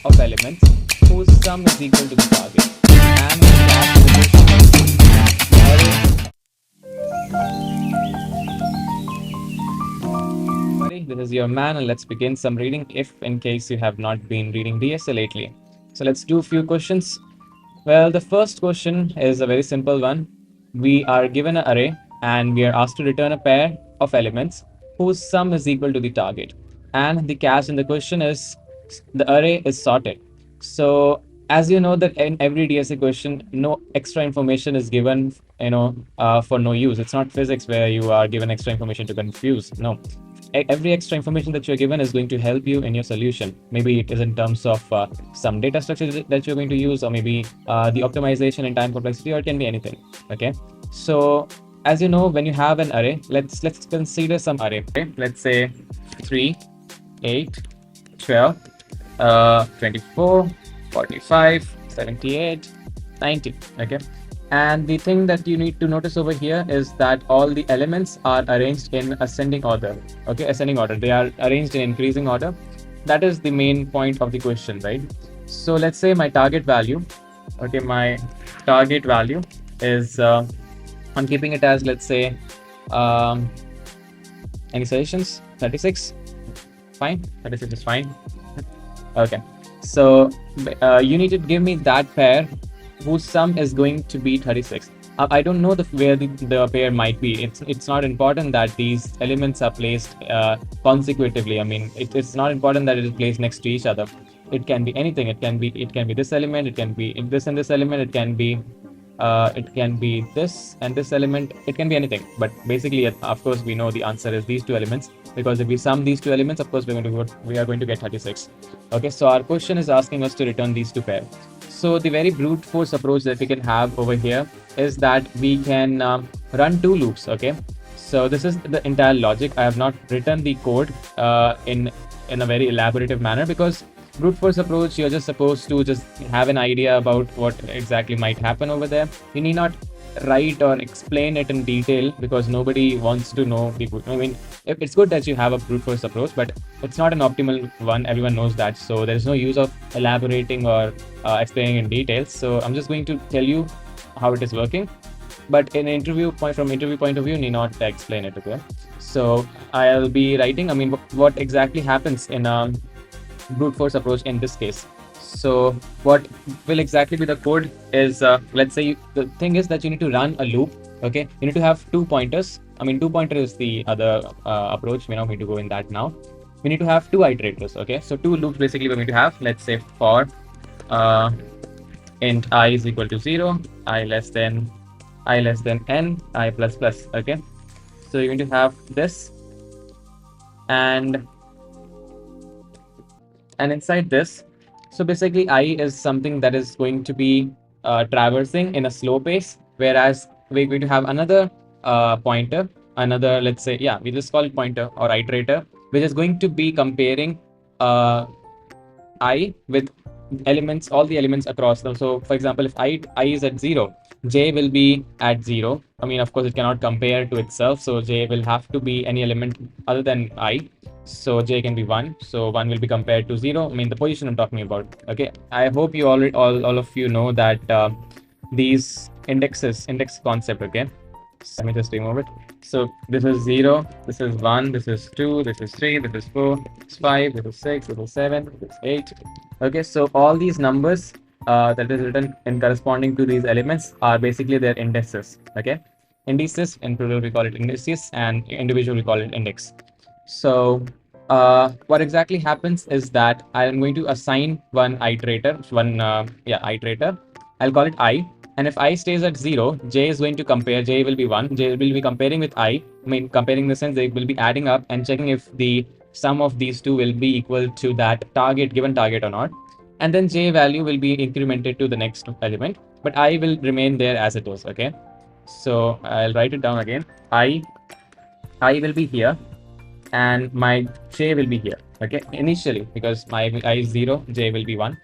of elements whose sum is equal to the target. And the cache in the question is the array. This is your man, and let's begin some reading if in case you have not been reading DSA lately. So let's do a few questions. Well, the first question is a very simple one. We are given an array and we are asked to return a pair of elements whose sum is equal to the target. And the cache in the question is the array is sorted. So as you know that in every DSA question, no extra information is given, for no use. It's not physics where you are given extra information to confuse. No, every extra information that you're given is going to help you in your solution. Maybe it is in terms of some data structure that you're going to use, or maybe the optimization in time complexity, or it can be anything. Okay, so as you know, when you have an array, let's consider some array. Okay? Let's say 3, 8, 12, 24, 45, 78, 90. Okay, and the thing that you need to notice over here is that all the elements are arranged in ascending order. Okay, ascending order. They are arranged in increasing order. That is the main point of the question, right? So let's say my target value. Okay, my target value is I'm keeping it as, let's say, any suggestions? 36. Fine. 36 is fine. Okay. So you need to give me that pair whose sum is going to be 36. I don't know where the pair might be. It's not important that these elements are placed consecutively. I mean, it's not important that it is placed next to each other. It can be anything. It can be this element. It can be this and this element. It can be this and this element. It can be anything. But basically, of course, we know the answer is these two elements, because if we sum these two elements, of course, we are going to get 36. Okay, so our question is asking us to return these two pairs. So the very brute force approach that we can have over here is that we can run two loops. Okay, so this is the entire logic. I have not written the code in a very elaborative manner, because brute force approach, you're just supposed to just have an idea about what exactly might happen over there. You need not write or explain it in detail, because nobody wants to know. I mean, it's good that you have a brute force approach, but it's not an optimal one. Everyone knows that. So there's no use of elaborating or explaining in detail. So I'm just going to tell you how it is working. But in from interview point of view, you need not explain it. Okay. So I'll be writing. I mean, what exactly happens in brute force approach in this case. So what will exactly be the code is, let's say the thing is that you need to run a loop. Okay, you need to have two pointers. I mean, two pointer is the other approach. We're not going to go in that now. We need to have two iterators. Okay, so two loops basically we're going to have. Let's say for int I is equal to 0, I less than n, I plus plus. Okay, so you're going to have this, and inside this, so basically I is something that is going to be traversing in a slow pace, whereas we're going to have another pointer, another, let's say, yeah, we just call it pointer or iterator, which is going to be comparing I with elements, all the elements across them. So for example, if I is at 0, j will be at 0. I mean, of course, it cannot compare to itself, so j will have to be any element other than I. So j can be 1, so 1 will be compared to 0. I mean, the position I'm talking about. Okay, I hope you already all of you know that these index concept. Okay, so let me just remove it. So this is 0, this is 1, this is 2, this is 3, this is 4, this is 5, this is 6, this is 7, this is 8. Okay, so all these numbers that is written in corresponding to these elements are basically their indices. Okay, indices, in plural we call it indices, and individual we call it index. So what exactly happens is that I am going to assign one iterator. I'll call it I. And if I stays at 0, j is going to compare. J will be 1. J will be comparing with I. I mean, comparing in the sense they will be adding up and checking if the sum of these two will be equal to that given target or not. And then j value will be incremented to the next element, but I will remain there as it is. Okay, so I'll write it down again. I will be here, and my j will be here. Okay, initially, because my I is 0, j will be 1.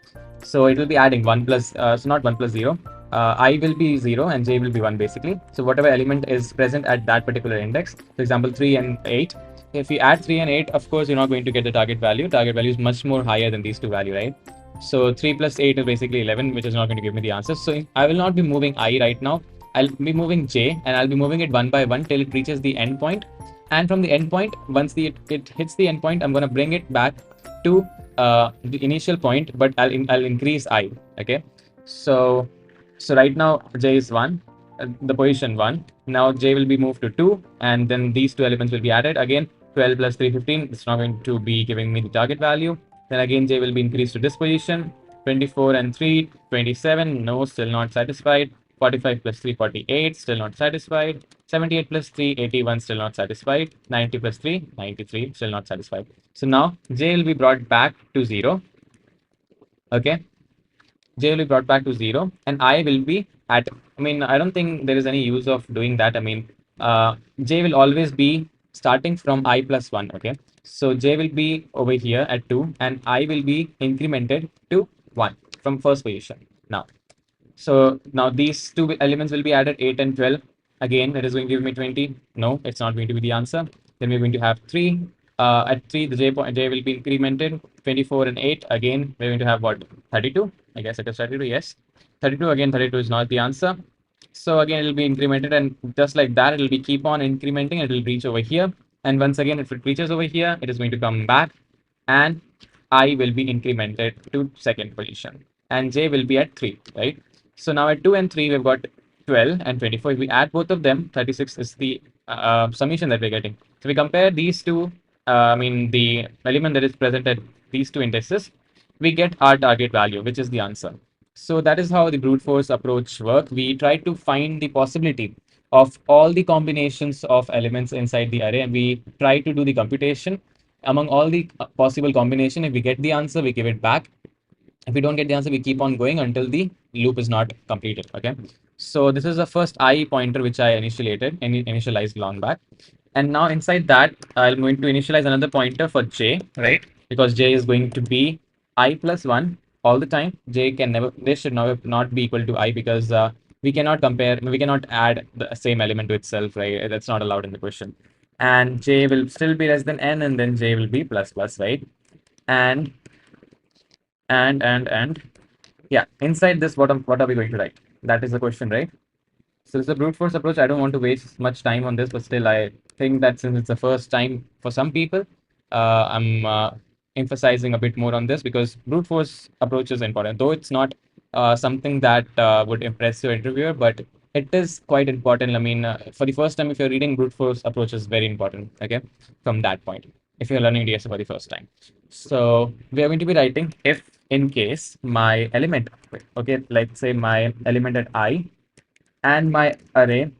So it will be adding 1 plus, so not 1 plus 0. I will be 0 and j will be 1 basically. So whatever element is present at that particular index, for example, 3 and 8. If you add 3 and 8, of course, you're not going to get the target value. Target value is much more higher than these two values, right? So 3 plus 8 is basically 11, which is not going to give me the answer. So I will not be moving I right now. I'll be moving J, and I'll be moving it one by one till it reaches the end point. And from the end point, once it hits the end point, I'm going to bring it back to the initial point, but I'll increase I. Okay. So right now J is 1, the position 1. Now J will be moved to 2, and then these two elements will be added. Again, 12 plus 3, 15. It's not going to be giving me the target value. Then again, J will be increased to this position. 24 and 3, 27. No, still not satisfied. 45 plus 3, 48. Still not satisfied. 78 plus 3, 81. Still not satisfied. 90 plus 3, 93. Still not satisfied. So now J will be brought back to 0. Okay. J will be brought back to 0, and I will be at, I mean, I don't think there is any use of doing that. I mean, J will always be starting from I plus 1. Okay. So J will be over here at 2, and I will be incremented to 1 from first position. So now these two elements will be added, 8 and 12. Again, it is going to give me 20. No, it's not going to be the answer. Then we're going to have 3. At 3, the J will be incremented. 24 and 8. Again, we're going to have what? 32. I guess it is 32. Yes. 32. Again, 32 is not the answer. So again, it will be incremented, and just like that, it will be keep on incrementing. It will reach over here. And once again, if it reaches over here, it is going to come back, and I will be incremented to second position, and J will be at 3, right? So now at 2 and 3, we've got 12 and 24. If we add both of them, 36 is the summation that we're getting. So we compare these two, I mean, the element that is present at these two indices, we get our target value, which is the answer. So that is how the brute force approach works. We try to find the possibility of all the combinations of elements inside the array, and we try to do the computation among all the possible combination. If we get the answer, we give it back. If we don't get the answer, we keep on going until the loop is not completed. Okay. So this is the first I pointer which I initialized long back. And now inside that, I'm going to initialize another pointer for J, right? Because J is going to be I plus 1 all the time. J can never, this should never not be equal to I, because we cannot compare, we cannot add the same element to itself, right? That's not allowed in the question. And J will still be less than N, and then J will be plus plus, right? And yeah, inside this, what are we going to write? That is the question, right? So it's a brute force approach. I don't want to waste much time on this, but still, I think that since it's the first time for some people, I'm emphasizing a bit more on this, because brute force approach is important. Though it's not something that would impress your interviewer, but it is quite important. I mean, for the first time, if you're reading, brute force approach is very important. Okay, from that point, if you're learning DSA for the first time. So we are going to be writing if in case my element, okay, let's say my element at I and my array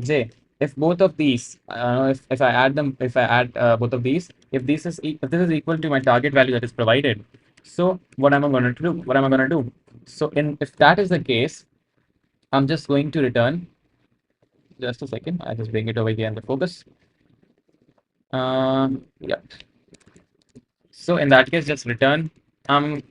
J, if both of these, if I add them, if I add both of these, if if this is equal to my target value that is provided, so what am I going to do? What am I going to do? So if that is the case, I'm just going to return. Just a second, I just bring it over here in the focus. Yeah. So in that case, just return. I'm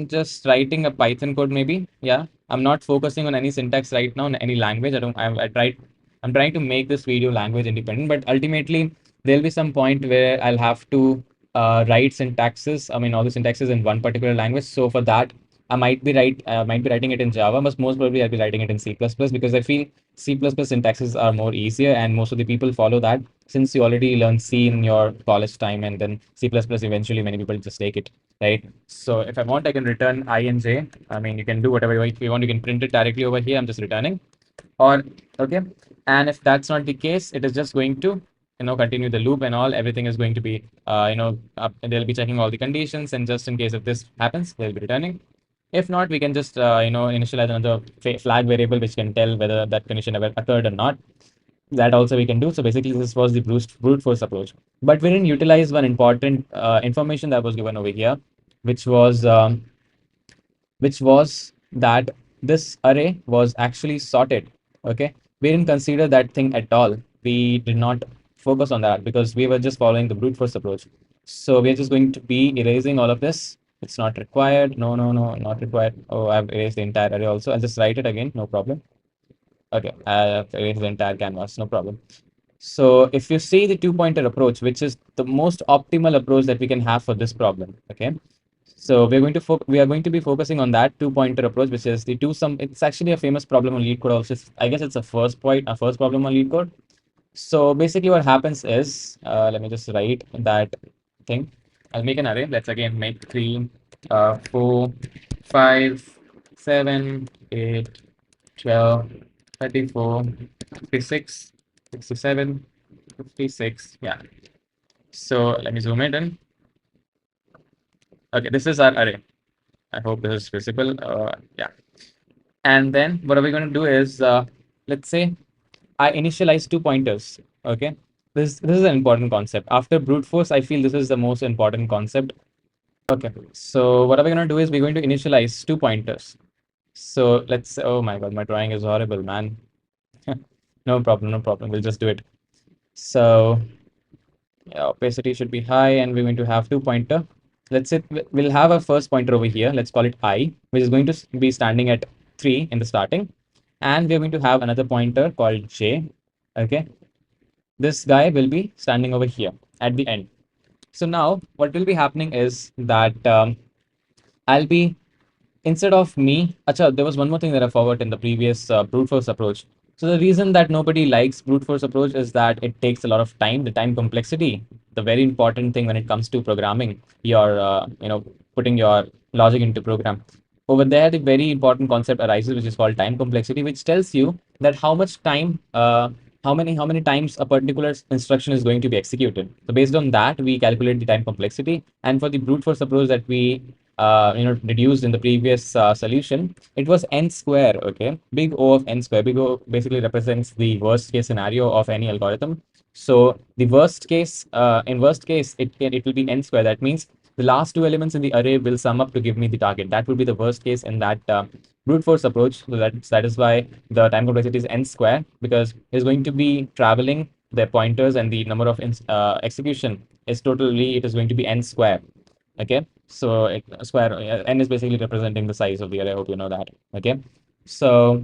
just writing a Python code maybe. Yeah. I'm not focusing on any syntax right now, on any language. I'm trying to make this video language independent, but ultimately there'll be some point where I'll have to write syntaxes. I mean, all the syntaxes in one particular language. So for that, might be writing it in Java, but most probably I'll be writing it in C++, because I feel C++ syntaxes are more easier, and most of the people follow that, since you already learned C in your college time, and then C++ eventually many people just take it, right? So if I want, I can return I and J. I mean, you can do whatever you want. You can print it directly over here. I'm just returning, or okay. And if that's not the case, it is just going to continue the loop and all. Everything is going to be they'll be checking all the conditions, and just in case if this happens, they'll be returning. If not, we can just initialize another flag variable which can tell whether that condition ever occurred or not. That also we can do. So basically, this was the brute force approach. But we didn't utilize one important information that was given over here, which was that this array was actually sorted. Okay, we didn't consider that thing at all. We did not focus on that because we were just following the brute force approach. So we're just going to be erasing all of this. It's not required. No, no, no, not required. Oh, I've erased the entire array also. I'll just write it again. No problem. Okay, I've erased the entire canvas. No problem. So if you see the two-pointer approach, which is the most optimal approach that we can have for this problem, okay, So we are going to be focusing on that two-pointer approach, which is the two sum. It's actually a famous problem on LeetCode. Also, I guess it's a first problem on LeetCode. So basically, what happens is, let me just write that thing. I'll make an array. Let's again make 3, 4, 5, 7, 8, 12, 34, 56, 67, 56. Yeah. So let me zoom it in. Okay, this is our array. I hope this is visible. Yeah. And then what are we going to do is, let's say I initialize two pointers. Okay. This is an important concept. After brute force, I feel this is the most important concept. Okay. So what are we going to do is we're going to initialize two pointers. So let's, oh my God, my drawing is horrible, man. No problem, no problem. We'll just do it. So yeah, opacity should be high, and we're going to have two pointer. Let's say we'll have a first pointer over here. Let's call it I, which is going to be standing at 3 in the starting. And we're going to have another pointer called J. Okay. This guy will be standing over here at the end. So now what will be happening is that I'll be instead of me, acha, there was one more thing that I forgot in the previous brute force approach. So the reason that nobody likes brute force approach is that it takes a lot of time, the time complexity, the very important thing when it comes to programming, your, putting your logic into program. Over there, the very important concept arises, which is called time complexity, which tells you that how much time, how many times a particular instruction is going to be executed. So based on that, we calculate the time complexity. And for the brute force approach that we reduced in the previous solution, it was n square. Okay, big O of n square. Big O basically represents the worst case scenario of any algorithm. So the worst case, in worst case, it will be n square. That means the last two elements in the array will sum up to give me the target. That will be the worst case in that brute force approach. So that is why the time complexity is n square, because it's going to be traveling the pointers, and the number of execution is totally, it is going to be n square. Okay, so square n is basically representing the size of the array. I hope you know that. Okay, so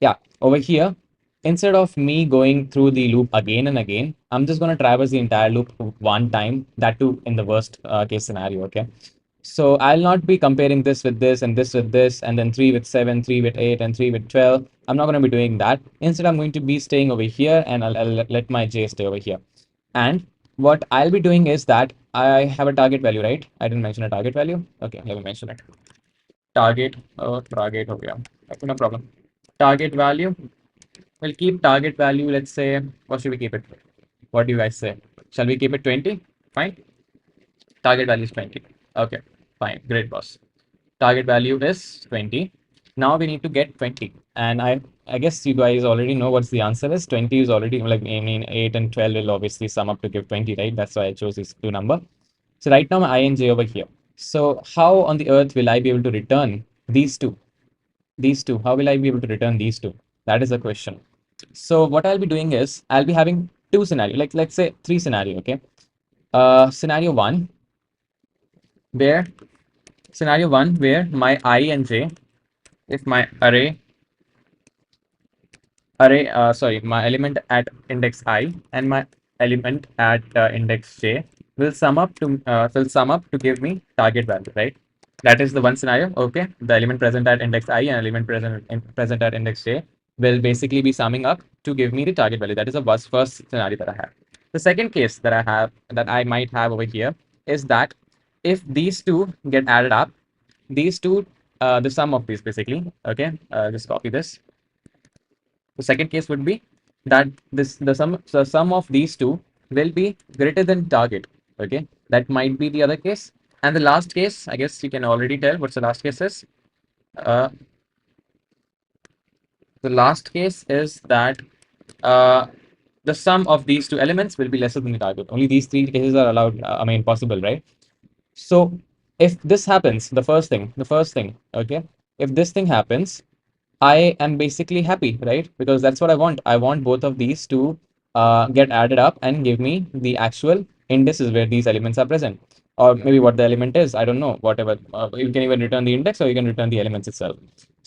yeah, over here, instead of me going through the loop again and again, I'm just going to traverse the entire loop one time, that too in the worst case scenario. Okay, so I'll not be comparing this with this and this with this, and then 3 with 7, 3 with 8, and 3 with 12. I'm not going to be doing that. Instead, I'm going to be staying over here, and I'll let my j stay over here. And what I'll be doing is that I have a target value, right? I didn't mention a target value. Okay, let me mention it. Target, target, okay, okay, no problem. Target value, we'll keep target value, let's say, what should we keep it? What do you guys say? Shall we keep it 20? Fine. Target value is 20. Okay, fine, great, boss. Target value is 20. Now we need to get 20. And I guess you guys already know what's the answer is. 20 is already, like, I mean, 8 and 12 will obviously sum up to give 20, right? That's why I chose these two number. So right now my I and J over here. So how on the earth will I be able to return these two? These two, how will I be able to return these two? That is the question. So what I'll be doing is I'll be having two scenario, like let's say three scenario, okay? Scenario one, where my I and J, if my my element at index I and my element at index J will sum up to give me target value, right? That is the one scenario. Okay, the element present at index I and element present at index J will basically be summing up to give me the target value. That is the first scenario that I have. The second case that I might have over here is that if these two get added up, these two, the sum of these basically, okay, just copy this. The second case would be that the sum of these two will be greater than target. Okay, that might be the other case. And the last case, I guess you can already tell what's the last case is. Uh, the last case is that uh, the sum of these two elements will be lesser than the target. Only these three cases are allowed. I mean, possible, right? So if this happens, the first thing, okay, if this thing happens, I am basically happy, right? Because that's what I want. I want both of these to get added up and give me the actual indices where these elements are present. Or maybe what the element is, I don't know, whatever. You can even return the index or you can return the elements itself.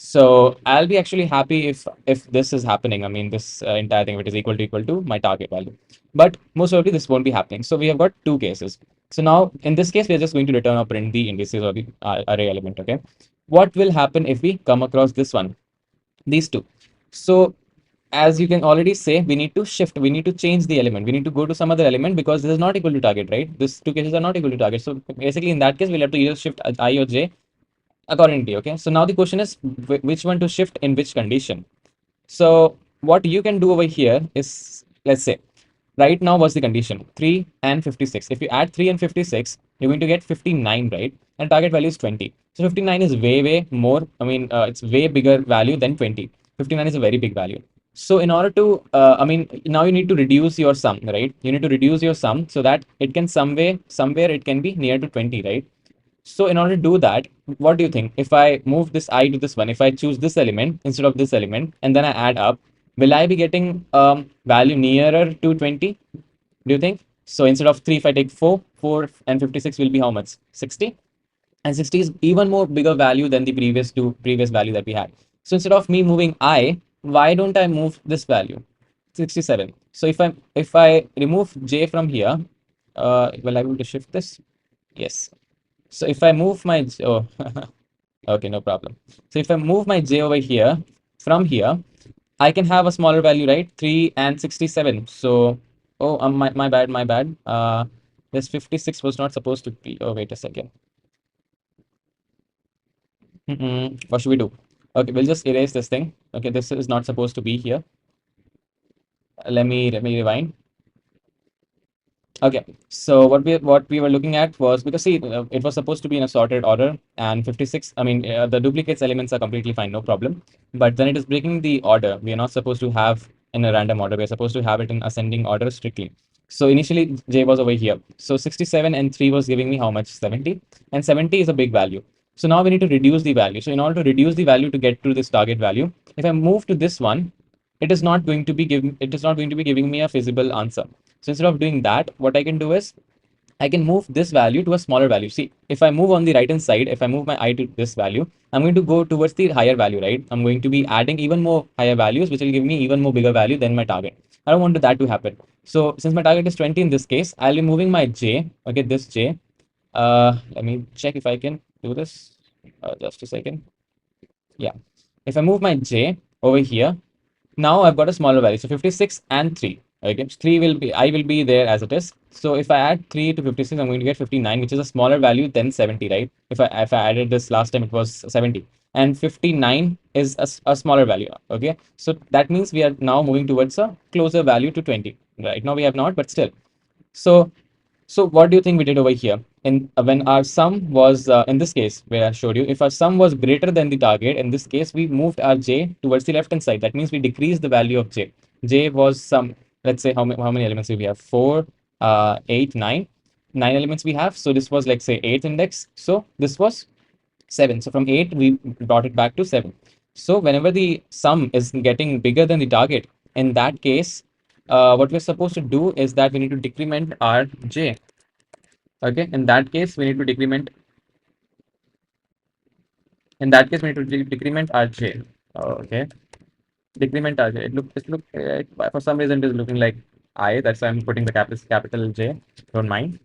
So I'll be actually happy if this is happening. I mean, this entire thing, if it is equal to my target value. But most probably this won't be happening. So we have got two cases. So now in this case, we're just going to return or print the indices or the array element. Okay. What will happen if we come across this one? These two. So as you can already say, we need to shift, we need to change the element, we need to go to some other element because this is not equal to target, right? These two cases are not equal to target. So basically in that case, we'll have to either shift I or j accordingly. Okay, so now the question is which one to shift in which condition. So what you can do over here is, let's say, right now was the condition 3 and 56. If you add 3 and 56, you're going to get 59, right? And target value is 20. So 59 is way more. I mean, it's way bigger value than 20. 59 is a very big value. So in order to, I mean, now you need to reduce your sum, right? You need to reduce your sum so that it can somewhere it can be near to 20, right? So in order to do that, what do you think? If I move this I to this one, if I choose this element instead of this element, and then I add up, will I be getting value nearer to 20? Do you think? So instead of 3, if I take 4, 4 and 56 will be how much? 60? And 60 is even more bigger value than the previous value that we had. So instead of me moving I, why don't I move this value? 67. So if I remove j from here, will I be able to shift this? Yes. So if I move my oh okay, no problem. So if I move my j over here from here, I can have a smaller value, right? 3 and 67. So oh my bad, my bad. This 56 was not supposed to be. Oh, wait a second. What should we do? Okay, we'll just erase this thing. Okay, this is not supposed to be here. Let me rewind. Okay, so what we were looking at was, because see, it was supposed to be in a sorted order, and 56. I mean, the duplicates elements are completely fine, no problem. But then it is breaking the order. We are not supposed to have in a random order. We are supposed to have it in ascending order strictly. So initially j was over here. So 67 and 3 was giving me how much? 70, and 70 is a big value. So now we need to reduce the value. So in order to reduce the value to get to this target value, if I move to this one, it is not going to be giving me a feasible answer. So instead of doing that, what I can do is I can move this value to a smaller value. See, if I move on the right hand side, if I move my I to this value, I'm going to go towards the higher value, right? I'm going to be adding even more higher values, which will give me even more bigger value than my target. I don't want that to happen. So since my target is 20 in this case, I'll be moving my j, okay, this j. Let me check if I can do this. Just a second. Yeah. If I move my j over here, now I've got a smaller value. So 56 and 3. Okay, 3 will be, I will be there as it is. So if I add 3 to 56, I'm going to get 59, which is a smaller value than 70, right? If I added this last time, it was 70. And 59 is a smaller value. Okay. So that means we are now moving towards a closer value to 20. Right now we have not, but still. So so what do you think we did over here? In when our sum was in this case where I showed you, if our sum was greater than the target, in this case we moved our j towards the left hand side. That means we decreased the value of j. J was some, let's say, how many elements do we have? 4, 8, 9. 9 elements we have. So this was, like, say, 8th index. So this was 7. So from 8 we brought it back to 7. So whenever the sum is getting bigger than the target, in that case, what we're supposed to do is that we need to decrement our j. Okay, in that case we need to decrement decrement our j. Okay, decrement our j. For some reason it is looking like I, that's why I'm putting the capital J, don't mind.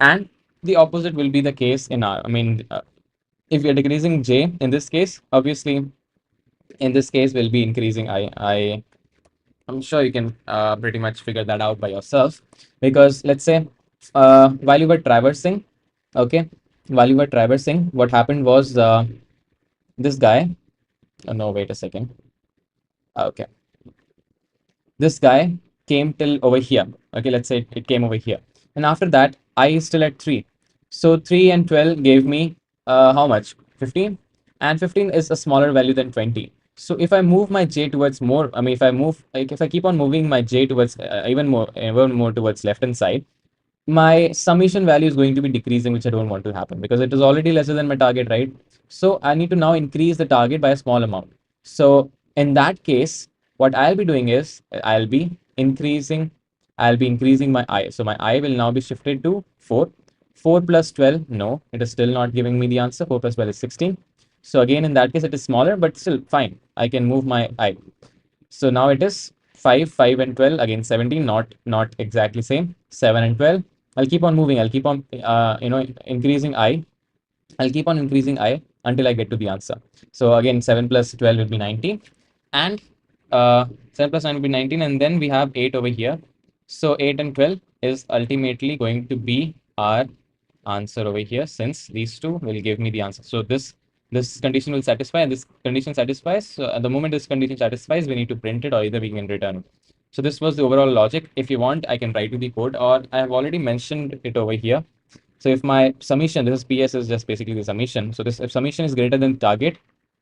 And the opposite will be the case in our, I mean, if we are decreasing j in this case, obviously in this case we'll be increasing I'm sure you can pretty much figure that out by yourself, because let's say while you were traversing, okay, what happened was this guy. Oh, no, wait a second. Okay, this guy came till over here. Okay, let's say it came over here, and after that, I is still at 3. So 3 and 12 gave me how much? 15, and 15 is a smaller value than 20. So if I move my j towards more, I mean, if I keep on moving my j towards even more towards left hand side, my summation value is going to be decreasing, which I don't want to happen because it is already lesser than my target, right? So I need to now increase the target by a small amount. So in that case, what I'll be doing is I'll be increasing my I. So my I will now be shifted to 4. 4 plus 12, no, it is still not giving me the answer. 4 plus 12 is 16. So again, in that case, it is smaller, but still fine. I can move my I. So now it is 5, 5 and 12. Again, 17, not exactly same. 7 and 12. I'll keep on moving. I'll keep on, increasing I. I'll keep on increasing I until I get to the answer. So again, 7 plus 12 will be 19. And 7 plus 9 will be 19. And then we have 8 over here. So 8 and 12 is ultimately going to be our answer over here, since these two will give me the answer. So this condition will satisfy, and this condition satisfies. So at the moment this condition satisfies, we need to print it, or either we can return it. So this was the overall logic. If you want, I can write you the code, or I have already mentioned it over here. So if my summation, this is PS, is just basically the summation. So this, if summation is greater than target,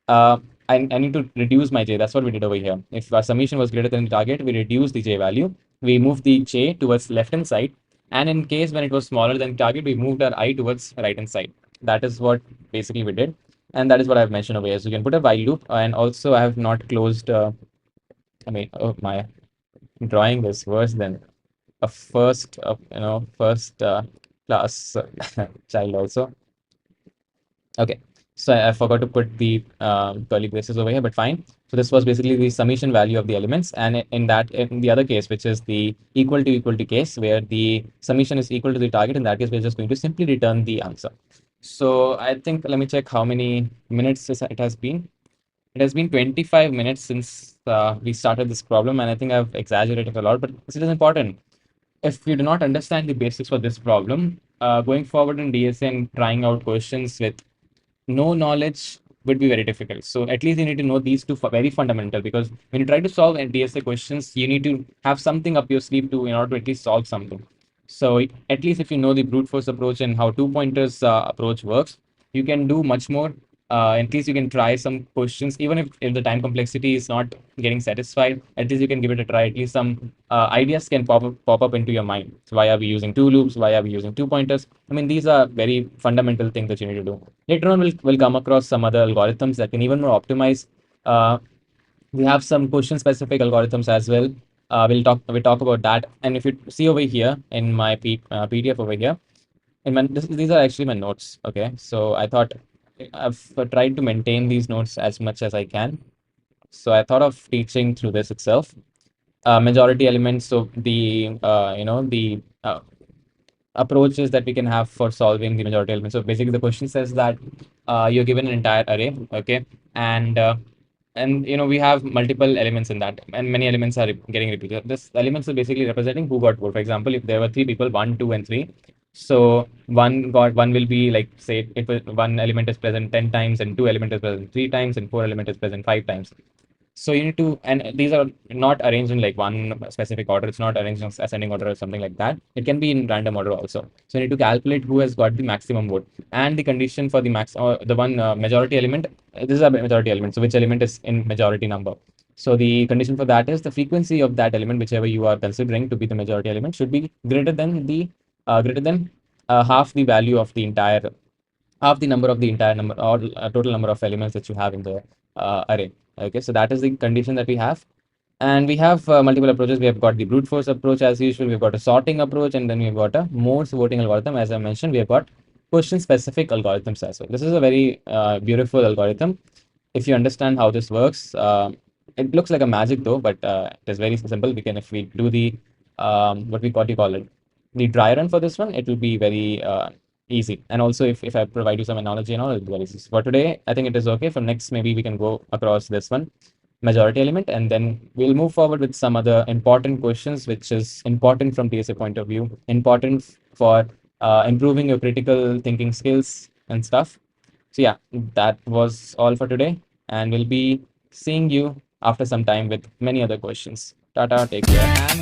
I need to reduce my J. That's what we did over here. If our summation was greater than the target, we reduce the J value. We move the J towards left hand side. And in case when it was smaller than target, we moved our I towards right hand side. That is what basically we did. And that is what I've mentioned over here. So you can put a while loop. And also I have not closed, oh, my drawing is worse than a first class child also. Okay, so I forgot to put the curly braces over here, but fine. So this was basically the summation value of the elements, and in the other case, which is the equal to case, where the summation is equal to the target, in that case, we're just going to simply return the answer. So I think, let me check how many minutes it has been. It has been 25 minutes since we started this problem, and I think I've exaggerated a lot, but this is important. If you do not understand the basics for this problem, going forward in DSA and trying out questions with no knowledge would be very difficult. So at least you need to know these two very fundamental, because when you try to solve DSA questions, you need to have something up your sleeve to, in order to at least solve something. So at least if you know the brute force approach and how two pointers approach works, you can do much more. At least you can try some questions, even if the time complexity is not getting satisfied. At least you can give it a try. At least some ideas can pop up into your mind. So why are we using two loops? Why are we using two pointers? I mean, these are very fundamental things that you need to do. Later on, we'll come across some other algorithms that can even more optimize. We have some question specific algorithms as well. We'll talk about that. And if you see over here in my PDF over here, these are actually my notes. Okay, so I thought I've tried to maintain these notes as much as I can. So I thought of teaching through this itself. Majority elements. So the approaches that we can have for solving the majority element. So basically, the question says that you're given an entire array, okay, and we have multiple elements in that, and many elements are getting repeated. This elements are basically representing who got what. For example, if there were three people, 1, 2, and 3. So one will be like, say, if one element is present 10 times, and two element is present 3 times, and four element is present 5 times. So you need to, and these are not arranged in like one specific order. It's not arranged in ascending order or something like that. It can be in random order also. So you need to calculate who has got the maximum vote, and the condition for the max, or the one majority element. This is a majority element. So which element is in majority number? So the condition for that is the frequency of that element, whichever you are considering to be the majority element, should be greater than half the value of the entire, half the number of the entire number, or total number of elements that you have in the array. Okay, so that is the condition that we have. And we have multiple approaches. We have got the brute force approach as usual. We've got a sorting approach, and then we've got a Morse voting algorithm. As I mentioned, we have got question specific algorithms as well. This is a very beautiful algorithm. If you understand how this works, it looks like a magic though, but it is very simple. If we do the what you call it, the dry run for this one, it will be very easy. And also, if I provide you some analogy and all, it'll be very easy. For today, I think it is okay. For next, maybe we can go across this one, majority element, and then we'll move forward with some other important questions, which is important from DSA point of view, important for improving your critical thinking skills and stuff. So yeah, that was all for today, and we'll be seeing you after some time with many other questions. Tata, take care, and